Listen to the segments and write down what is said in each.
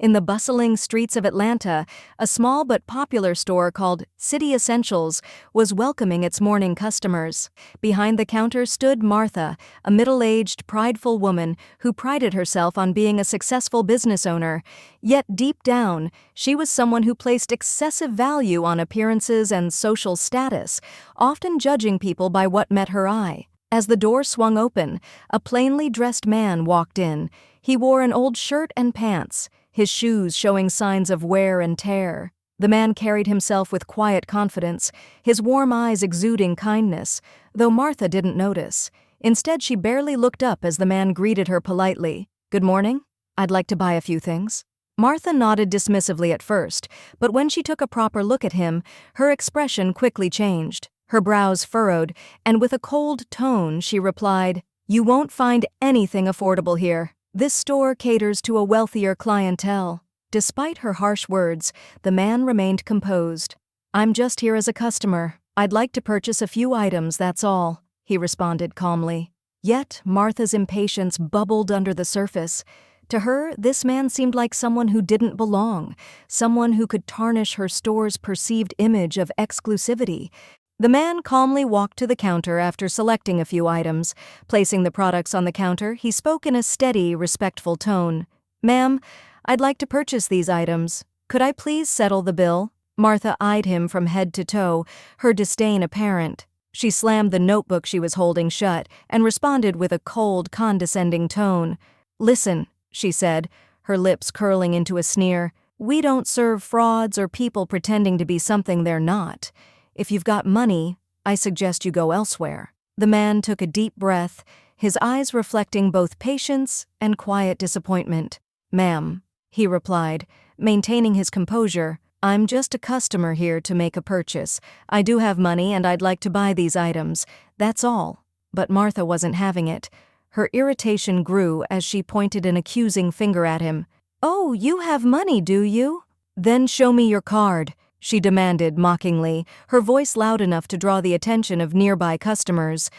In the bustling streets of Atlanta, a small but popular store called City Essentials was welcoming its morning customers. Behind the counter stood Martha, a middle-aged, prideful woman who prided herself on being a successful business owner. Yet deep down, she was someone who placed excessive value on appearances and social status, often judging people by what met her eye. As the door swung open, a plainly dressed man walked in. He wore an old shirt and pants, his shoes showing signs of wear and tear. The man carried himself with quiet confidence, his warm eyes exuding kindness, though Martha didn't notice. Instead, she barely looked up as the man greeted her politely. "Good morning. I'd like to buy a few things." Martha nodded dismissively at first, but when she took a proper look at him, her expression quickly changed. Her brows furrowed, and with a cold tone she replied, "You won't find anything affordable here. This store caters to a wealthier clientele." Despite her harsh words, the man remained composed. "I'm just here as a customer. I'd like to purchase a few items, that's all," he responded calmly. Yet Martha's impatience bubbled under the surface. To her, this man seemed like someone who didn't belong, someone who could tarnish her store's perceived image of exclusivity. The man calmly walked to the counter after selecting a few items. Placing the products on the counter, he spoke in a steady, respectful tone. "Ma'am, I'd like to purchase these items. Could I please settle the bill?" Martha eyed him from head to toe, her disdain apparent. She slammed the notebook she was holding shut and responded with a cold, condescending tone. "Listen," she said, her lips curling into a sneer, "we don't serve frauds or people pretending to be something they're not. If you've got money, I suggest you go elsewhere." The man took a deep breath, his eyes reflecting both patience and quiet disappointment. "Ma'am," he replied, maintaining his composure, "I'm just a customer here to make a purchase. I do have money and I'd like to buy these items. That's all." But Martha wasn't having it. Her irritation grew as she pointed an accusing finger at him. "Oh, you have money, do you? Then show me your card," she demanded mockingly, her voice loud enough to draw the attention of nearby customers.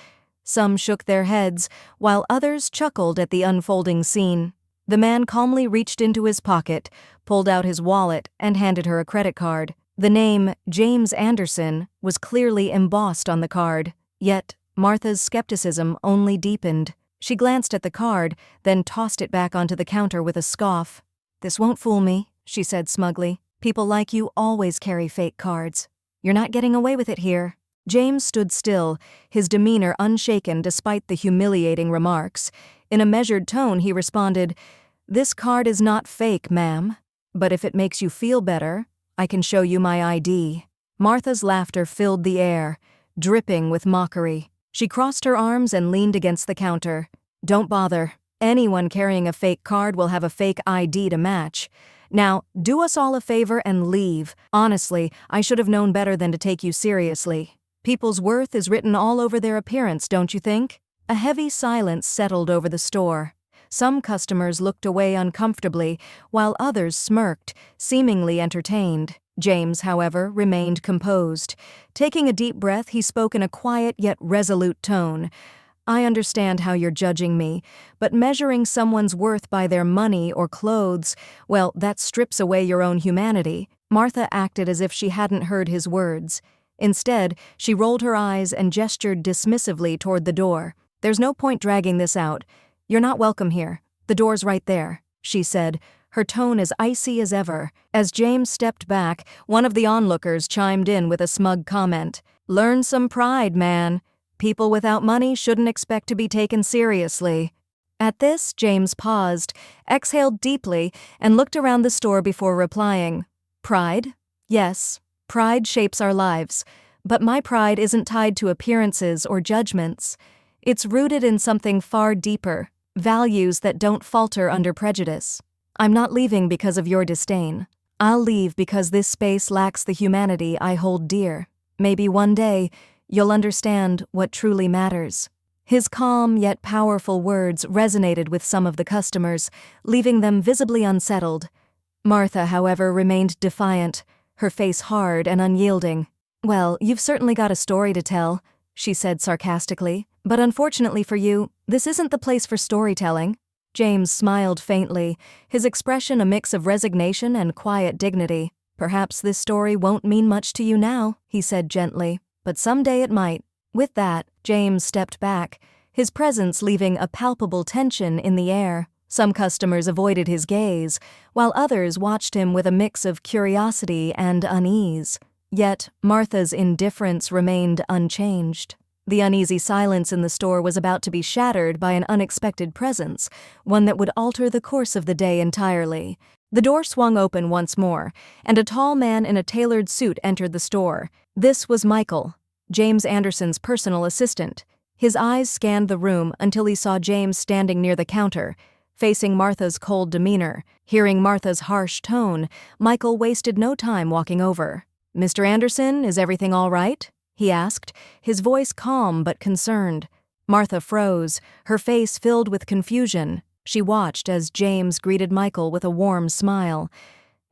Some shook their heads, while others chuckled at the unfolding scene. The man calmly reached into his pocket, pulled out his wallet, and handed her a credit card. The name, James Anderson, was clearly embossed on the card, yet Martha's skepticism only deepened. She glanced at the card, then tossed it back onto the counter with a scoff. "This won't fool me," she said smugly. "People like you always carry fake cards. You're not getting away with it here." James stood still, his demeanor unshaken despite the humiliating remarks. In a measured tone, he responded, "This card is not fake, ma'am. But if it makes you feel better, I can show you my ID." Martha's laughter filled the air, dripping with mockery. She crossed her arms and leaned against the counter. "Don't bother. Anyone carrying a fake card will have a fake ID to match. Now, do us all a favor and leave. Honestly, I should have known better than to take you seriously. People's worth is written all over their appearance, don't you think?" A heavy silence settled over the store. Some customers looked away uncomfortably, while others smirked, seemingly entertained. James, however, remained composed. Taking a deep breath, he spoke in a quiet yet resolute tone. "I understand how you're judging me, but measuring someone's worth by their money or clothes, well, that strips away your own humanity." Martha acted as if she hadn't heard his words. Instead, she rolled her eyes and gestured dismissively toward the door. "There's no point dragging this out. You're not welcome here. The door's right there," she said, her tone as icy as ever. As James stepped back, one of the onlookers chimed in with a smug comment. "Learn some pride, man. People without money shouldn't expect to be taken seriously." At this, James paused, exhaled deeply, and looked around the store before replying. "Pride? Yes, pride shapes our lives. But my pride isn't tied to appearances or judgments. It's rooted in something far deeper, values that don't falter under prejudice. I'm not leaving because of your disdain. I'll leave because this space lacks the humanity I hold dear. Maybe one day, you'll understand what truly matters." His calm yet powerful words resonated with some of the customers, leaving them visibly unsettled. Martha, however, remained defiant, her face hard and unyielding. "Well, you've certainly got a story to tell," she said sarcastically, "but unfortunately for you, this isn't the place for storytelling." James smiled faintly, his expression a mix of resignation and quiet dignity. "Perhaps this story won't mean much to you now," he said gently, "but someday it might." With that, James stepped back, his presence leaving a palpable tension in the air. Some customers avoided his gaze, while others watched him with a mix of curiosity and unease. Yet, Martha's indifference remained unchanged. The uneasy silence in the store was about to be shattered by an unexpected presence, one that would alter the course of the day entirely. The door swung open once more, and a tall man in a tailored suit entered the store. This was Michael, James Anderson's personal assistant. His eyes scanned the room until he saw James standing near the counter, facing Martha's cold demeanor. Hearing Martha's harsh tone, Michael wasted no time walking over. "Mr. Anderson, is everything all right?" he asked, his voice calm but concerned. Martha froze, her face filled with confusion. She watched as James greeted Michael with a warm smile.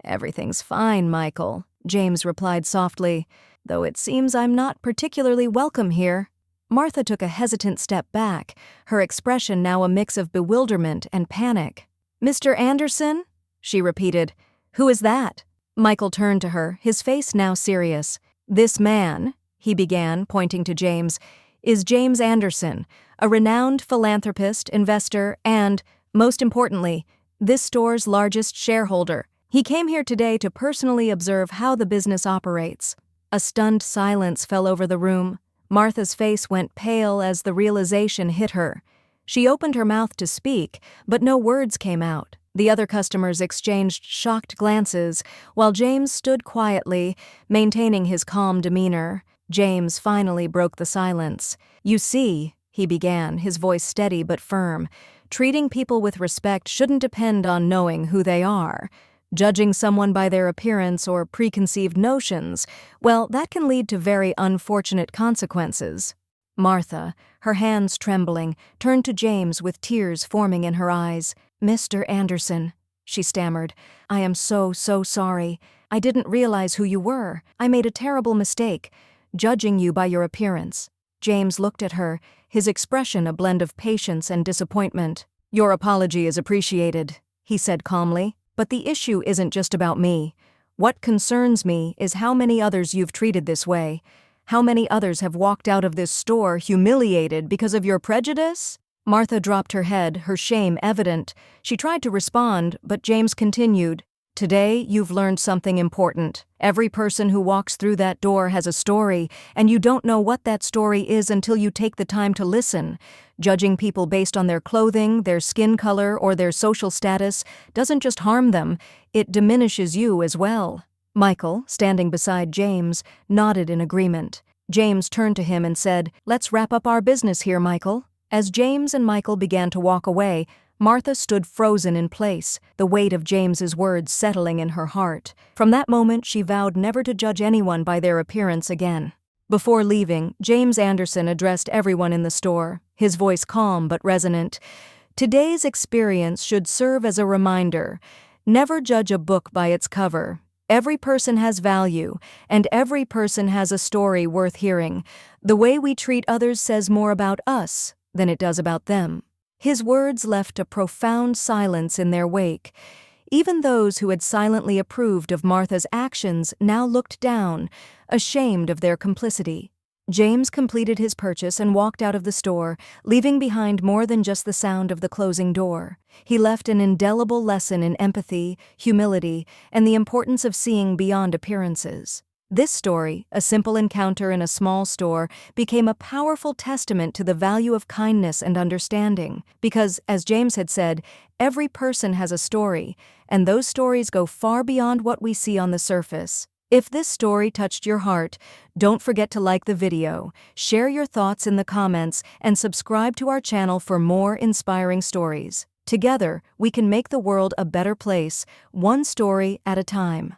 "Everything's fine, Michael," James replied softly, "though it seems I'm not particularly welcome here." Martha took a hesitant step back, her expression now a mix of bewilderment and panic. "Mr. Anderson?" she repeated. "Who is that?" Michael turned to her, his face now serious. "This man," he began, pointing to James, "is James Anderson, a renowned philanthropist, investor, and, most importantly, this store's largest shareholder. He came here today to personally observe how the business operates." A stunned silence fell over the room. Martha's face went pale as the realization hit her. She opened her mouth to speak, but no words came out. The other customers exchanged shocked glances, while James stood quietly, maintaining his calm demeanor. James finally broke the silence. "You see," he began, his voice steady but firm, "treating people with respect shouldn't depend on knowing who they are. Judging someone by their appearance or preconceived notions, well, that can lead to very unfortunate consequences." Martha, her hands trembling, turned to James with tears forming in her eyes. "Mr. Anderson," she stammered, "I am so sorry. I didn't realize who you were. I made a terrible mistake, judging you by your appearance." James looked at her, his expression a blend of patience and disappointment. "Your apology is appreciated," he said calmly. "But the issue isn't just about me. What concerns me is how many others you've treated this way. How many others have walked out of this store humiliated because of your prejudice?" Martha dropped her head, her shame evident. She tried to respond, but James continued, "Today, you've learned something important. Every person who walks through that door has a story, and you don't know what that story is until you take the time to listen. Judging people based on their clothing, their skin color, or their social status doesn't just harm them, it diminishes you as well." Michael, standing beside James, nodded in agreement. James turned to him and said, "Let's wrap up our business here, Michael." As James and Michael began to walk away, Martha stood frozen in place, the weight of James's words settling in her heart. From that moment, she vowed never to judge anyone by their appearance again. Before leaving, James Anderson addressed everyone in the store, his voice calm but resonant. "Today's experience should serve as a reminder. Never judge a book by its cover. Every person has value, and every person has a story worth hearing. The way we treat others says more about us than it does about them." His words left a profound silence in their wake. Even those who had silently approved of Martha's actions now looked down, ashamed of their complicity. James completed his purchase and walked out of the store, leaving behind more than just the sound of the closing door. He left an indelible lesson in empathy, humility, and the importance of seeing beyond appearances. This story, a simple encounter in a small store, became a powerful testament to the value of kindness and understanding, because, as James had said, every person has a story, and those stories go far beyond what we see on the surface. If this story touched your heart, don't forget to like the video, share your thoughts in the comments, and subscribe to our channel for more inspiring stories. Together, we can make the world a better place, one story at a time.